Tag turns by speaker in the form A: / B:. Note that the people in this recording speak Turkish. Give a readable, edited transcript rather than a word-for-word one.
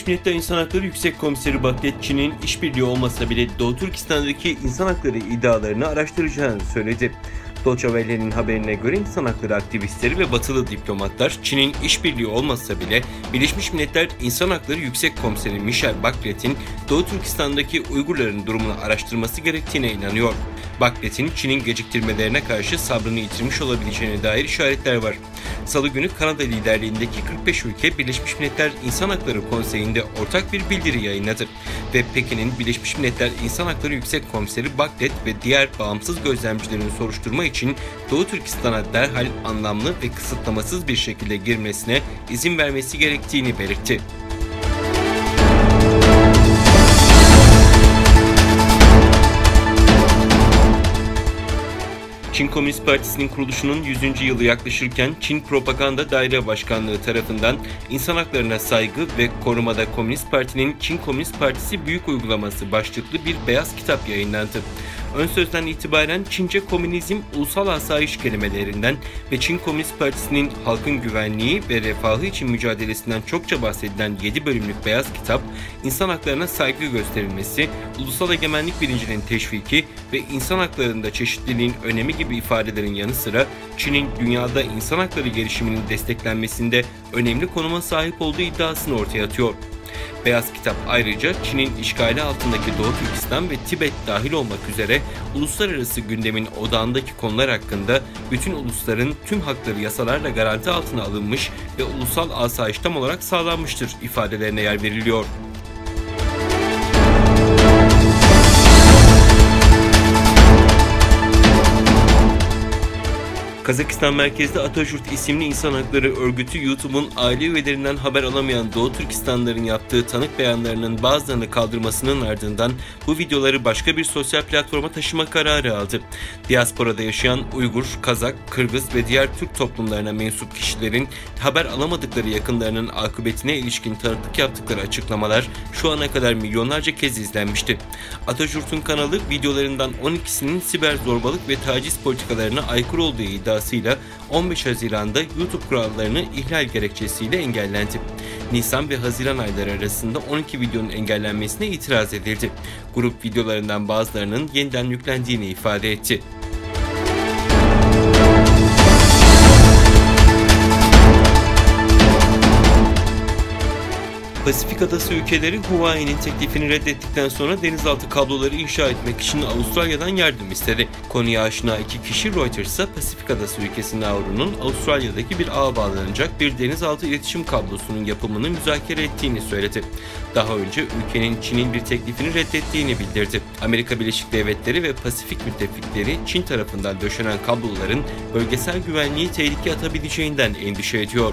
A: Birleşmiş Milletler İnsan Hakları Yüksek Komiseri Bachelet, Çin'in işbirliği olmasa bile Doğu Türkistan'daki insan hakları iddialarını araştıracağını söyledi. Deutsche Welle'nin haberine göre insan hakları aktivistleri ve batılı diplomatlar Çin'in işbirliği olmasa bile Birleşmiş Milletler İnsan Hakları Yüksek Komiseri Michelle Bachelet'in Doğu Türkistan'daki Uygurların durumunu araştırması gerektiğine inanıyor. Bachelet'in Çin'in geciktirmelerine karşı sabrını yitirmiş olabileceğine dair işaretler var. Salı günü Kanada liderliğindeki 45 ülke Birleşmiş Milletler İnsan Hakları Konseyi'nde ortak bir bildiri yayınladı ve Pekin'in Birleşmiş Milletler İnsan Hakları Yüksek Komiseri Bachelet ve diğer bağımsız gözlemcilerin soruşturma için Doğu Türkistan'a derhal anlamlı ve kısıtlamasız bir şekilde girmesine izin vermesi gerektiğini belirtti. Çin Komünist Partisi'nin kuruluşunun 100. yılı yaklaşırken Çin Propaganda Daire Başkanlığı tarafından İnsan Haklarına Saygı ve Korumada Komünist Parti'nin Çin Komünist Partisi Büyük Uygulaması başlıklı bir beyaz kitap yayınlandı. Ön sözden itibaren Çince komünizm, ulusal asayiş kelimelerinden ve Çin Komünist Partisi'nin halkın güvenliği ve refahı için mücadelesinden çokça bahsedilen 7 bölümlük beyaz kitap, insan haklarına saygı gösterilmesi, ulusal egemenlik bilincinin teşviki ve insan haklarında çeşitliliğin önemi gibi ifadelerin yanı sıra Çin'in dünyada insan hakları gelişiminin desteklenmesinde önemli konuma sahip olduğu iddiasını ortaya atıyor. Beyaz kitap ayrıca Çin'in işgali altındaki Doğu Türkistan ve Tibet dahil olmak üzere uluslararası gündemin odağındaki konular hakkında bütün ulusların tüm hakları yasalarla garanti altına alınmış ve ulusal asayiş tam olarak sağlanmıştır ifadelerine yer veriliyor. Kazakistan merkezli Atatürk isimli insan hakları örgütü YouTube'un aile üyelerinden haber alamayan Doğu Türkistanlıların yaptığı tanık beyanlarının bazılarını kaldırmasının ardından bu videoları başka bir sosyal platforma taşıma kararı aldı. Diasporada yaşayan Uygur, Kazak, Kırgız ve diğer Türk toplumlarına mensup kişilerin haber alamadıkları yakınlarının akıbetine ilişkin tanıklık yaptıkları açıklamalar şu ana kadar milyonlarca kez izlenmişti. Atatürk'ün kanalı videolarından 12'sinin siber zorbalık ve taciz politikalarına aykırı olduğu iddiasıyla 15 Haziran'da YouTube kurallarını ihlal gerekçesiyle engellendi. Nisan ve Haziran ayları arasında 12 videonun engellenmesine itiraz edildi. Grup videolarından bazılarının yeniden yüklendiğini ifade etti. Pasifik adası ülkeleri Huawei'nin teklifini reddettikten sonra denizaltı kabloları inşa etmek için Avustralya'dan yardım istedi. Konuya aşina iki kişi Reuters'a Pasifik adası ülkesi Nauru'nun Avustralya'daki bir ağa bağlanacak bir denizaltı iletişim kablosunun yapımını müzakere ettiğini söyledi. Daha önce ülkenin Çin'in bir teklifini reddettiğini bildirdi. Amerika Birleşik Devletleri ve Pasifik müttefikleri Çin tarafından döşenen kabloların bölgesel güvenliği tehlikeye atabileceğinden endişe ediyor.